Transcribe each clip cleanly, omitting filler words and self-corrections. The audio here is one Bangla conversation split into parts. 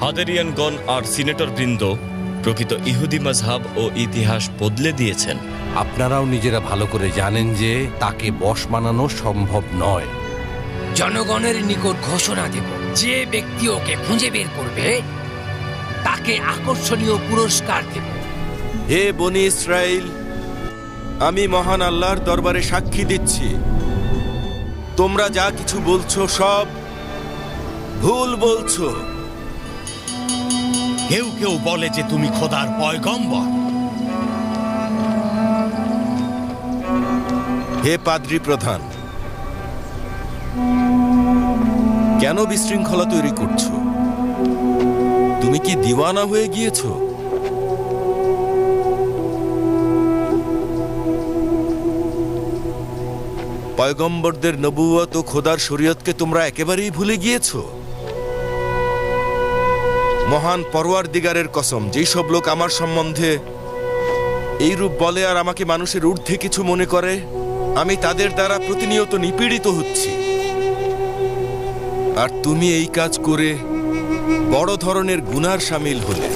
হাদেরিয়ানগণ আর সিনেটরবৃন্দ প্রকৃত ইহুদি মাযহাব ও ইতিহাস বদলে দিয়েছেন। আপনারাও নিজেরা ভালো করে জানেন যে তাকে বশ মানানো সম্ভব নয়। জনগণের নিকট ঘোষণা দেব, যে ব্যক্তি ওকে খুঁজে বের করবে তাকে আকর্ষণীয় পুরস্কার দেব। হে বনি ইসরাইল, আমি মহান আল্লাহর দরবারে সাক্ষী দিচ্ছি, তোমরা যা কিছু বলছো সব ভুল বলছো। কেউ কেউ বলে যে তুমি খোদার পয়গম্বর। হে পাদ্রী প্রধান, কেন বিশৃঙ্খলা তৈরি করছো? তুমি কি দিওয়ানা হয়ে গিয়েছো? পয়গম্বরদের নবুয়ত ও খোদার শরীয়তকে তোমরা একেবারেই ভুলে গিয়েছো। মহান পরওয়ারদিগারের কসম, যেই সব লোক আমার সম্বন্ধে এই রূপ বলে আর আমাকে মানুষের ঊর্ধ্বে কিছু মনে করে, আমি তাদের দ্বারা প্রতিনিয়ত নিপীড়িত হচ্ছি। আর তুমি এই কাজ করে বড় ধরনের গুনার শামিল হলে।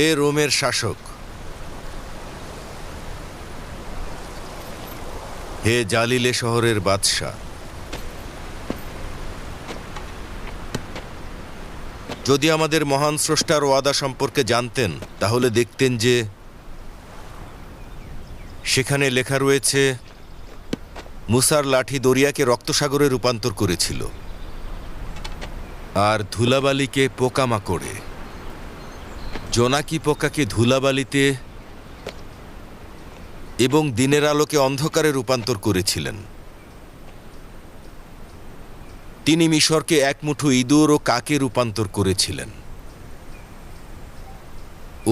হে রোমের শাসক, হে জালিলে শহরের বাদশা, যদি আমাদের মহান স্রষ্টার ওয়াদা সম্পর্কে জানতেন তাহলে দেখতেন যে সেখানে লেখা রয়েছে মুসার লাঠি দরিয়াকে রক্তসাগরে রূপান্তর করেছিল, আর ধুলাবালিকে পোকামাকড়ে, জোনাকি পোকাকে ধুলাবালিতে এবং দিনের আলোকে অন্ধকারে রূপান্তর করেছিলেন। তিনি মিশরকে এক মুঠো ইঁদুর ও কাকে রূপান্তর করেছিলেন।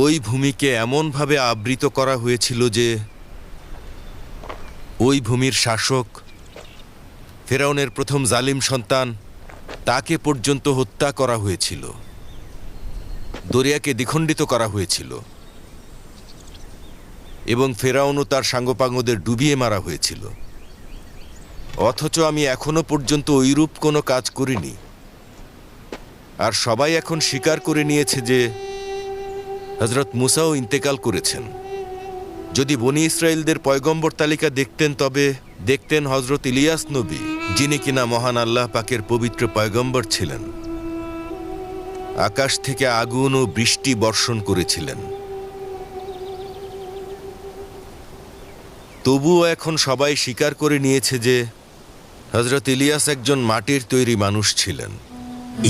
ওই ভূমিকে এমনভাবে আবৃত করা হয়েছিল যে ওই ভূমির শাসক ফেরাউনের প্রথম জালিম সন্তান, তাকে পর্যন্ত হত্যা করা হয়েছিল। দরিয়াকে দ্বিখণ্ডিত করা হয়েছিল এবং ফেরাউন ও তার সাঙ্গপাঙ্গদের ডুবিয়ে মারা হয়েছিল। অথচ আমি এখনো পর্যন্ত ওইরূপ কোনো কাজ করিনি। আর সবাই এখন স্বীকার করে নিয়েছে যে হযরত মুসাও ইন্তেকাল করেছেন। যদি বনি ইসরায়েলদের পয়গম্বর তালিকা দেখতেন তবে দেখতেন হযরত ইলিয়াস নবী, যিনি কিনা মহান আল্লাহ পাকের পবিত্র পয়গম্বর ছিলেন, আকাশ থেকে আগুন ও বৃষ্টি বর্ষণ করেছিলেন। তবুও এখন সবাই স্বীকার করে নিয়েছে যে হযরত ইলিয়াস একজন মাটির তৈরি মানুষ ছিলেন।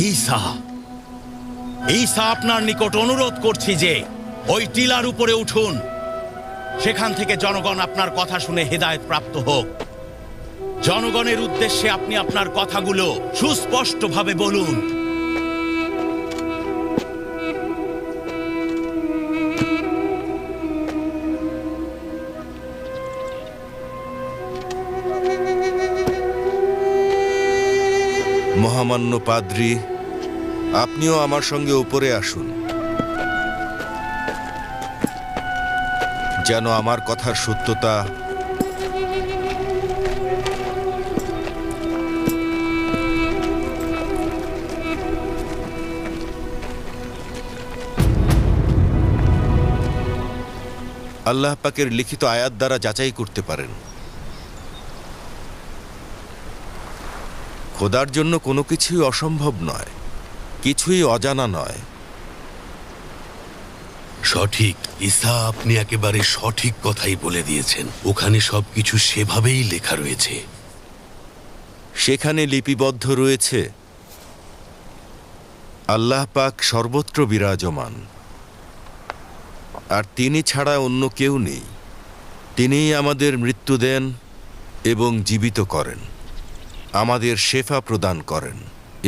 ঈসা, আপনার নিকট অনুরোধ করছি যে ওই টিলার উপরে উঠুন, সেখান থেকে জনগণ আপনার কথা শুনে হেদায়েত প্রাপ্ত হোক। জনগণের উদ্দেশ্যে আপনি আপনার কথাগুলো সুস্পষ্টভাবে বলুন। মহামান্য পাদ্রী, আপনিও আমার সঙ্গে উপরে আসুন, যেন আমার কথার সত্যতা আল্লাহ পাকের লিখিত আয়াত দ্বারা যাচাই করতে পারেন। খোদার জন্য কোনো কিছুই অসম্ভব নয়, কিছুই অজানা নয়। সঠিক ঈসা, আপনি একেবারে সঠিক কথাই বলে দিয়েছেন। ওখানে সবকিছু সেভাবেই লেখা রয়েছে। সেখানে লিপিবদ্ধ রয়েছে আল্লাহ পাক সর্বত্র বিরাজমান, আর তিনি ছাড়া অন্য কেউ নেই। তিনিই আমাদের মৃত্যু দেন এবং জীবিত করেন, আমাদের শেফা প্রদান করেন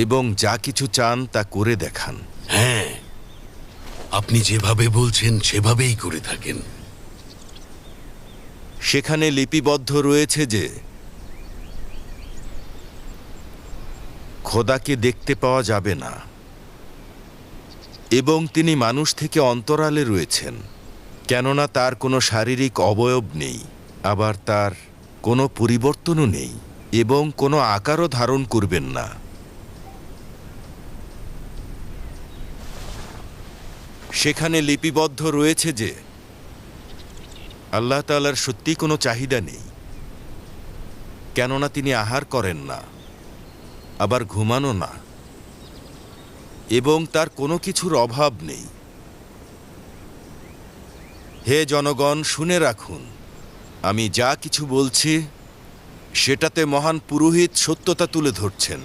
এবং যা কিছু চান তা করে দেখান। হ্যাঁ, আপনি যেভাবে বলছেন সেভাবেই করে থাকেন। সেখানে লিপিবদ্ধ রয়েছে যে খোদাকে দেখতে পাওয়া যাবে না এবং তিনি মানুষ থেকে অন্তরালে রয়েছেন, কেননা তার কোনো শারীরিক অবয়ব নেই, আবার তার কোনো পরিবর্তনও নেই এবং কোনো আকারও ধারণ করবেন না। সেখানে লিপিবদ্ধ রয়েছে যে আল্লাহ তাআলার সত্যি কোনো চাহিদা নেই, কেননা তিনি আহার করেন না, আবার ঘুমানো না, এবং তার কোনো কিছুর অভাব নেই। হে জনগণ, শুনে রাখুন, আমি যা কিছু বলছি সেটাতে মহান পুরোহিত সত্যতা তুলে ধরছেন।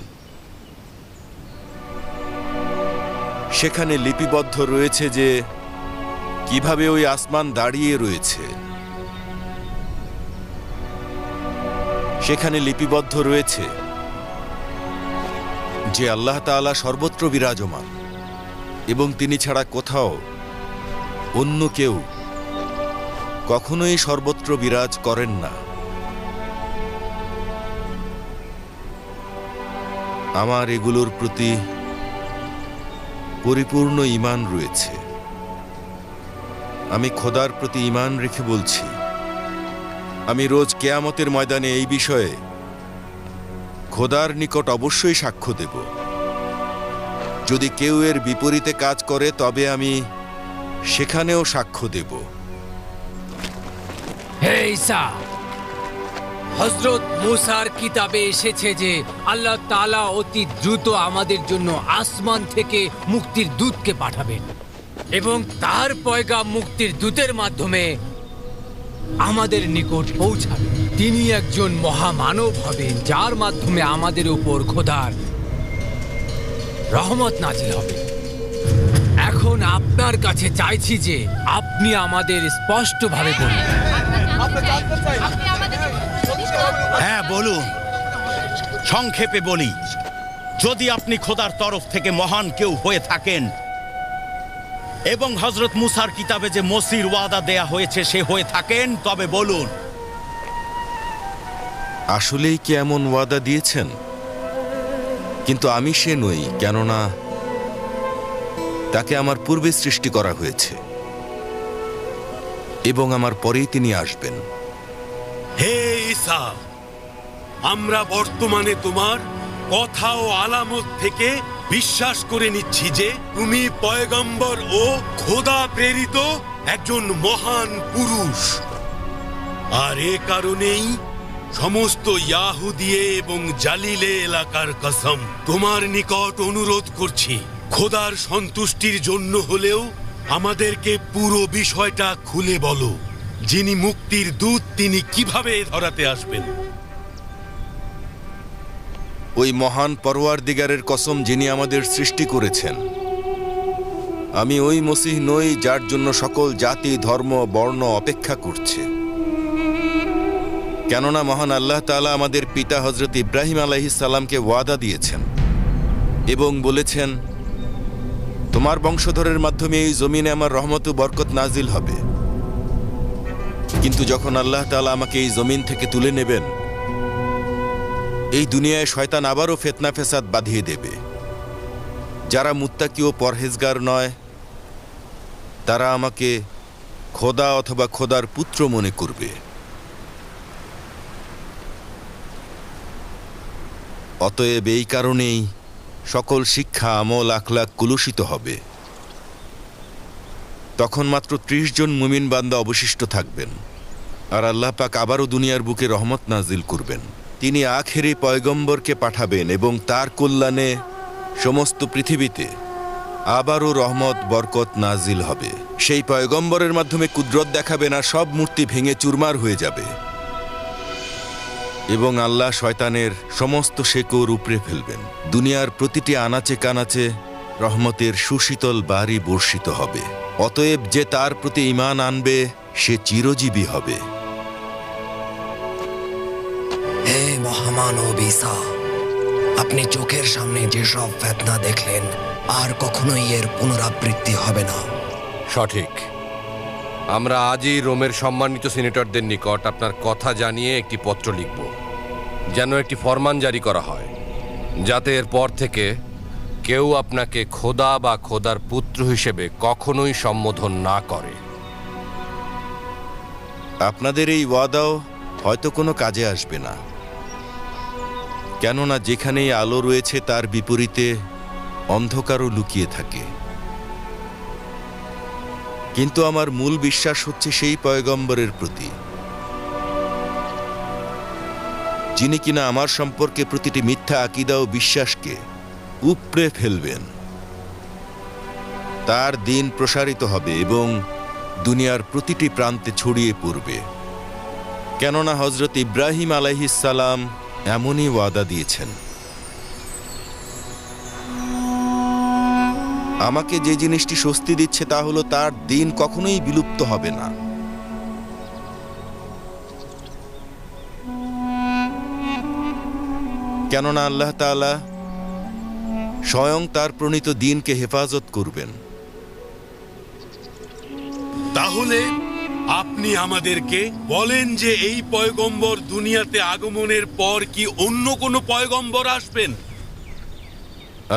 সেখানে লিপিবদ্ধ রয়েছে যে কিভাবে ওই আসমান দাঁড়িয়ে রয়েছে। সেখানে লিপিবদ্ধ রয়েছে যে আল্লাহ তাআলা সর্বত্র বিরাজমান এবং তিনি ছাড়া কোথাও অন্য কেউ কখনোই সর্বত্র বিরাজ করেন না। আমার এগুলোর প্রতি পরিপূর্ণ ঈমান রয়েছে। আমি খোদার প্রতি ঈমান রেখে বলছি, আমি রোজ কিয়ামতের ময়দানে এই বিষয়ে খোদার নিকট অবশ্যই সাক্ষ্য দেব। যদি কেউ এর বিপরীতে কাজ করে তবে আমি সেখানেও সাক্ষ্য দেব। হে ঈসা, হযরত মুসার কিতাবে এসেছে যে আল্লাহ তাআলা অতি দ্রুত আমাদের জন্য আসমান থেকে মুক্তির দূতকে পাঠাবেন এবং তার পয়গাম মুক্তির দূতের মাধ্যমে আমাদের নিকট পৌঁছাবে। তিনি একজন মহামানব হবেন যার মাধ্যমে আমাদের উপর খোদার রহমত নাজিল হবে। এখন আপনার কাছে চাইছি যে আপনি আমাদের স্পষ্টভাবে বলুন। হ্যাঁ, বলুন। সংক্ষেপে বলি, যদি আপনি খোদার তরফ থেকে মহান কেউ হয়ে থাকেন এবং হযরত মুসার কিতাবে যে মসির ওয়াদা দেয়া হয়েছে সে হয়ে থাকেন, তবে বলুন। আসলেই কি এমন ওয়াদা দিয়েছেন? কিন্তু আমি সে নই, কেননা তাকে আমার পূর্বে সৃষ্টি করা হয়েছে এবং আমার পরেই তিনি আসবেন। হে ঈসা, আমরা বর্তমানে তোমার কথা ও আলামত থেকে বিশ্বাস করে নিচ্ছি যে তুমি পয়গম্বর ও খোদা প্রেরিত একজন মহান পুরুষ। আর এ কারণেই সমস্ত ইয়াহুদিয়ে এবং জালিলে এলাকার কসম তোমার নিকট অনুরোধ করছি, খোদার সন্তুষ্টির জন্য হলেও আমাদেরকে পুরো বিষয়টা খুলে বলো। যিনি মুক্তির দূত তিনি কিভাবে ধরাতে আসবেন? ওই মহান পরওয়ারদিগারের কসম যিনি আমাদের সৃষ্টি করেছেন, আমি ওই মসিহ নই যার জন্য সকল জাতি, ধর্ম, বর্ণ অপেক্ষা করছে। কেননা মহান আল্লাহ তাআলা আমাদের পিতা হযরত ইব্রাহিম আলাইহিস সালামকে ওয়াদা দিয়েছেন এবং বলেছেন, তোমার বংশধরের মাধ্যমে এই জমিনে আমার রহমত ও বরকত নাজিল হবে। কিন্তু যখন আল্লাহ তাআলা আমাকে এই জমিন থেকে তুলে নেবেন, এই দুনিয়ায় শয়তান আবারও ফিতনা ফেসাদ বাঁধিয়ে দেবে। যারা মুত্তাকি ও পরহেজগার নয় তারা আমাকে খোদা অথবা খোদার পুত্র মনে করবে। অতএব এই কারণেই সকল শিক্ষা, আমল, আখলাক কুলুষিত হবে। তখন মাত্র ৩০ জন মুমিন বান্দা অবশিষ্ট থাকবেন, আর আল্লাহ পাক আবারও দুনিয়ার বুকে রহমত নাজিল করবেন। তিনি আখেরি পয়গম্বরকে পাঠাবেন এবং তার কল্যাণে সমস্ত পৃথিবীতে আবারও রহমত বরকত নাজিল হবে। সেই পয়গম্বরের মাধ্যমে কুদরত দেখাবেন আর সব মূর্তি ভেঙে চুরমার হয়ে যাবে এবং আল্লাহ শয়তানের সমস্ত শেকড় উপড়ে ফেলবেন। দুনিয়ার প্রতিটি আনাচে কানাচে রহমতের সুশীতল বাড়ি বর্ষিত হবে। অতএব যে তার প্রতি ঈমান আনবে সে চিরজীবী হবে। হে মহামানব ঈসা, আপনি চোখের সামনে যেসব ফিতনা দেখলেন আর কখনোই এর পুনরাবৃত্তি হবে না। সঠিক। আমরা আজই রোমের সম্মানিত সিনেটরদের নিকট আপনার কথা জানিয়ে একটি পত্র লিখব, যেন একটি ফরমান জারি করা হয়, যাতে এরপর থেকে কেউ আপনাকে খোদা বা খোদার পুত্র হিসেবে কখনোই সম্বোধন না করে। আপনাদের এই ওয়াদাও হয়তো কোনো কাজে আসবে না, কেননা যেখানেই আলো রয়েছে তার বিপরীতে অন্ধকারও লুকিয়ে থাকে। কিন্তু আমার মূল বিশ্বাস হচ্ছে সেই পয়গম্বরের প্রতি, যিনি কিনা আমার সম্পর্কে প্রতিটি মিথ্যা আকীদা ও বিশ্বাসকে উপড়ে ফেলবেন। তার দিন প্রসারিত হবে এবং দুনিয়ার প্রতিটি প্রান্তে ছড়িয়ে পড়বে, কেননা হযরত ইব্রাহিম আলাইহিস সালাম এমনই ওয়াদা দিয়েছেন। আমাকে যে জিনিসটি স্বস্তি দিচ্ছে তা হলো তার দিন কখনোই বিলুপ্ত হবে না। কেননা আল্লাহ তাআলা স্বয়ং তার প্রণীত দিনকে হেফাজত করবেন। তাহলে আপনি আমাদেরকে বলেন যে এই পয়গম্বর দুনিয়াতে আগমনের পর কি অন্য কোনো পয়গম্বর আসবেন?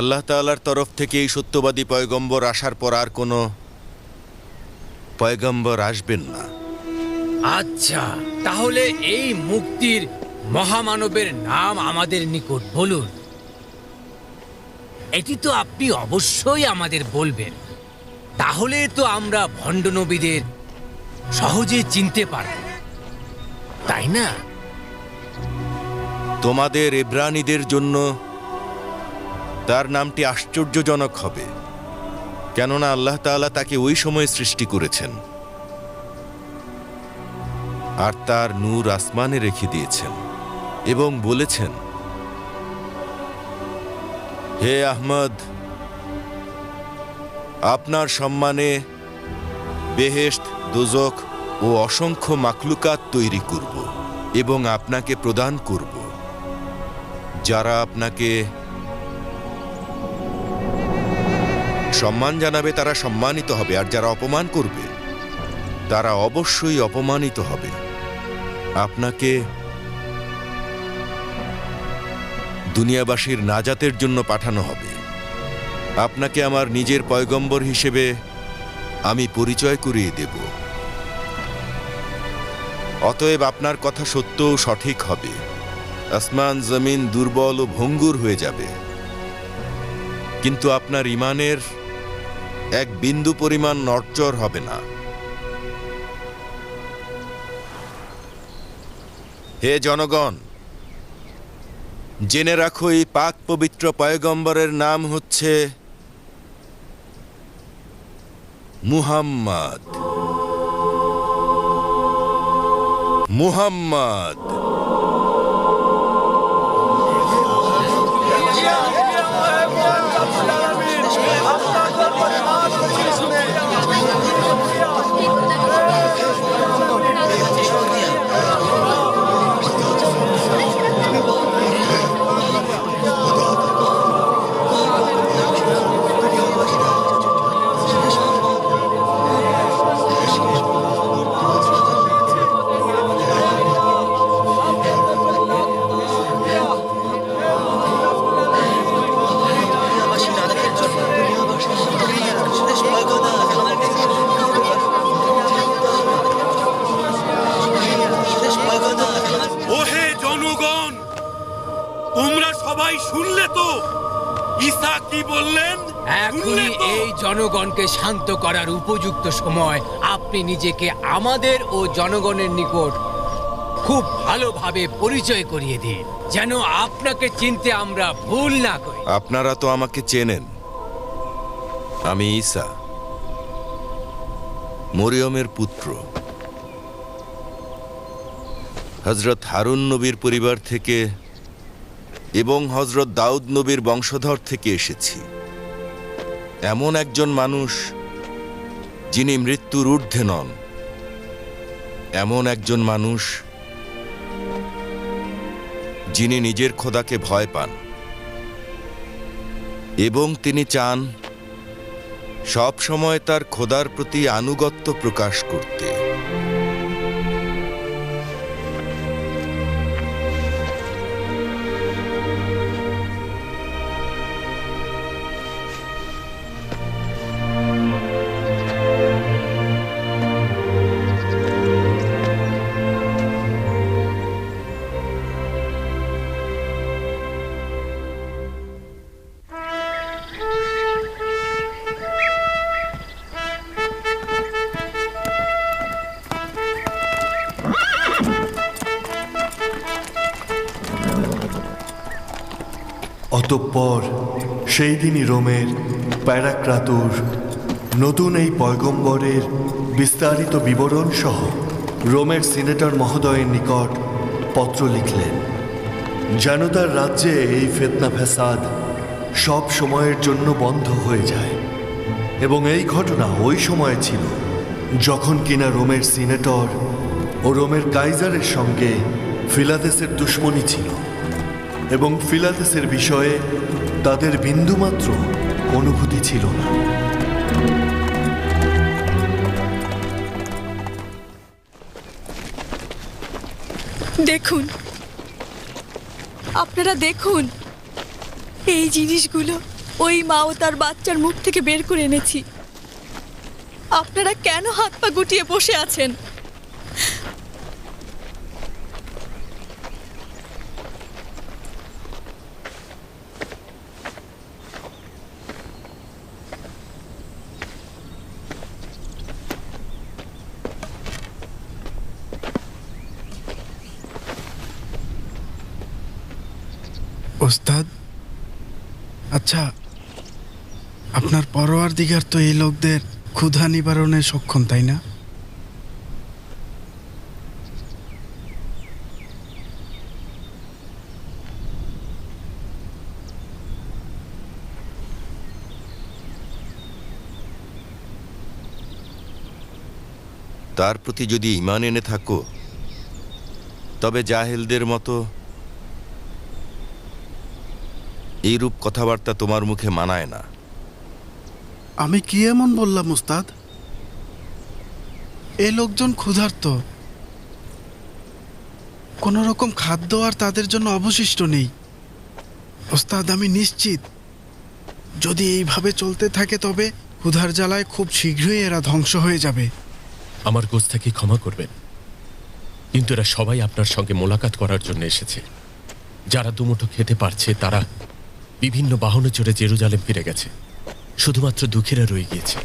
আল্লাহ তাআলার তরফ থেকে এই সত্যবাদী পয়গম্বর আসার পর আর কোনো পয়গম্বর আসবেন না। আচ্ছা, তাহলে এই মুক্তির মহামানবের নাম আমাদের নিকট বলুন। এটি তো আপনি অবশ্যই আমাদের বলবেন, তাহলে তো আমরা ভণ্ড নবীদের সহজে চিনতে পারব, তাই না? তোমাদের এব্রানীদের জন্য তার নামটি আশ্চর্যজনক হবে, কেননা আল্লাহ তাআলা তাকে ওই সময় সৃষ্টি করেছেন আর তার নূর আসমানে রেখে দিয়েছেন এবং বলেছেন, হে আহমদ, আপনার সম্মানে বেহেশত, দোজখ ও অসংখ্য মাখলুকাত তৈরি করব এবং আপনাকে প্রদান করব। যারা আপনাকে সম্মান জানাবে তারা সম্মানিত হবে, আর যারা অপমান করবে তারা অবশ্যই অপমানিত হবে। আপনাকে দুনিয়াবাসীর নাজাতের জন্য পাঠানো হবে। আপনাকে আমার নিজের পয়গম্বর হিসেবে আমি পরিচয় করিয়ে দেব। অতএব আপনার কথা সত্য ও সঠিক হবে। আসমান জমিন দুর্বল ও ভঙ্গুর হয়ে যাবে, কিন্তু আপনার ঈমানের এক বিন্দু পরিমাণ নড়চড় হবে না। হে জনগণ, জেনে রাখো এই পাক পবিত্র পয়গম্বরের নাম হচ্ছে মুহাম্মদ। মুহাম্মদ ওহে জনগণ, তোমরা সবাই শুনলে তো ঈসা কি বললেন? এখনই এই জনগণকে শান্ত করার উপযুক্ত সময়। আপনি নিজেকে আমাদের ও জনগণের নিকট খুব ভালোভাবে পরিচয় করিয়ে দিন, যেন আপনাকে চিনতে আমরা ভুল না করি। আপনারা তো আমাকে চেনেন। আমি ঈসা, মরিয়মের পুত্র, হযরত হারুন নবীর পরিবার থেকে এবং হযরত দাউদ নবীর বংশধর থেকে এসেছি। এমন একজন মানুষ যিনি মৃত্যুর ঊর্ধ্বে নন, এমন একজন মানুষ যিনি নিজের খোদাকে ভয় পান এবং তিনি চান সব সময় তার খোদার প্রতি আনুগত্য প্রকাশ করতে। অতঃপর সেই দিনই রোমের প্যারাক্রাতুর নতুন এই পয়গম্বরের বিস্তারিত বিবরণ সহ রোমের সিনেটর মহোদয়ের নিকট পত্র লিখলেন, যেন তার রাজ্যে এই ফিতনা ফ্যাসাদ সব সময়ের জন্য বন্ধ হয়ে যায়। এবং এই ঘটনা ওই সময় ছিল যখন কিনা রোমের সিনেটর ও রোমের কাইজারের সঙ্গে ফিলাদেসের দুশ্মনী ছিল এবং ফিলাদেসের বিষয়ে তাদের বিন্দুমাত্র অনুভূতি ছিল না। দেখুন, আপনারা দেখুন, এই জিনিসগুলো ওই মা ও তার বাচ্চার মুখ থেকে বের করে এনেছি। আপনারা কেন হাত পা গুটিয়ে বসে আছেন? ওস্তাদ, আচ্ছা, আপনার পরওয়ারদিগার তো এই লোকদের ক্ষুধা নিবারণে সক্ষম, তাই না? তার প্রতি যদি ঈমান এনে থাকো, তবে জাহেলদের মতো এইরূপ কথাবার্তা তোমার মুখে মানায় না। আমি কি এমন বললাম ওস্তাদ? এই লোকজন ক্ষুধার্ত, কোন রকম খাদ্য আর তাদের জন্য অবশিষ্ট নেই। ওস্তাদ, আমি নিশ্চিত যদি এইভাবে চলতে থাকে তবে ক্ষুধার জ্বালায় খুব শীঘ্রই এরা ধ্বংস হয়ে যাবে। আমার গোস্তাকে ক্ষমা করবেন, কিন্তু এরা সবাই আপনার সঙ্গে মোলাকাত করার জন্য এসেছে। যারা দুমুঠো খেতে পারছে তারা বিভিন্ন বাহনে চড়ে জেরুজালেম ফিরে গেছে, শুধুমাত্র দুঃখীরা রয়ে গিয়েছে।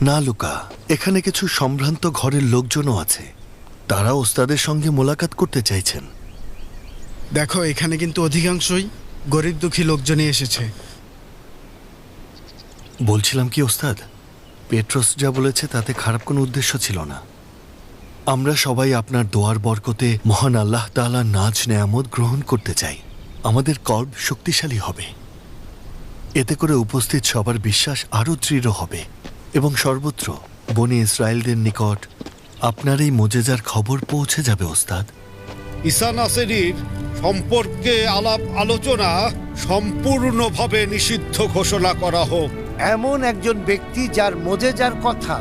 না লুকা, এখানে কিছু সম্ভ্রান্ত ঘরের লোকজনও আছে, তারা ওস্তাদের সঙ্গে মোলাকাত করতে চাইছেন। দেখো, এখানে কিন্তু অধিকাংশই গরিব দুঃখী লোকজনই এসেছে। বলছিলাম কি ওস্তাদ, পেট্রোস যা বলেছে তাতে খারাপ কোনো উদ্দেশ্য ছিল না। আমরা সবাই আপনার দোয়ার বরকতে মহান আল্লাহ তাআলা নাজ নেয়ামত গ্রহণ করতে চাই। আমাদের কল্ব শক্তিশালী হবে, এতে করে উপস্থিত সবার বিশ্বাস আরও দৃঢ় হবে এবং সর্বত্র বনি ইসরায়েলদের নিকট আপনার এই মোজেজার খবর পৌঁছে যাবে। ওস্তাদ, ঈসা নাসেরীর সম্পর্কে আলাপ আলোচনা সম্পূর্ণভাবে নিষিদ্ধ ঘোষণা করা হোক। এমন একজন ব্যক্তি যার মোজেজার কথা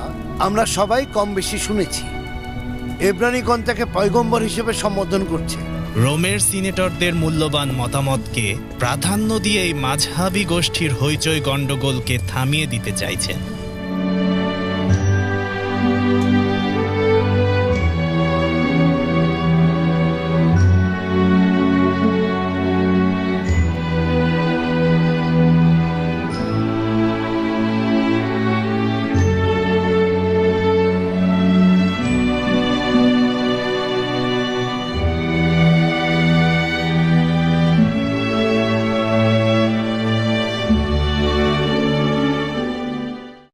আমরা সবাই কম বেশি শুনেছি, এব্রানিগণ তাকে পয়গম্বর হিসেবে সম্বোধন করছে। রোমের সিনেটরদের মূল্যবান মতামতকে প্রাধান্য দিয়ে এই মাঝহাবি গোষ্ঠীর হইচই গণ্ডগোলকে থামিয়ে দিতে চাইছেন।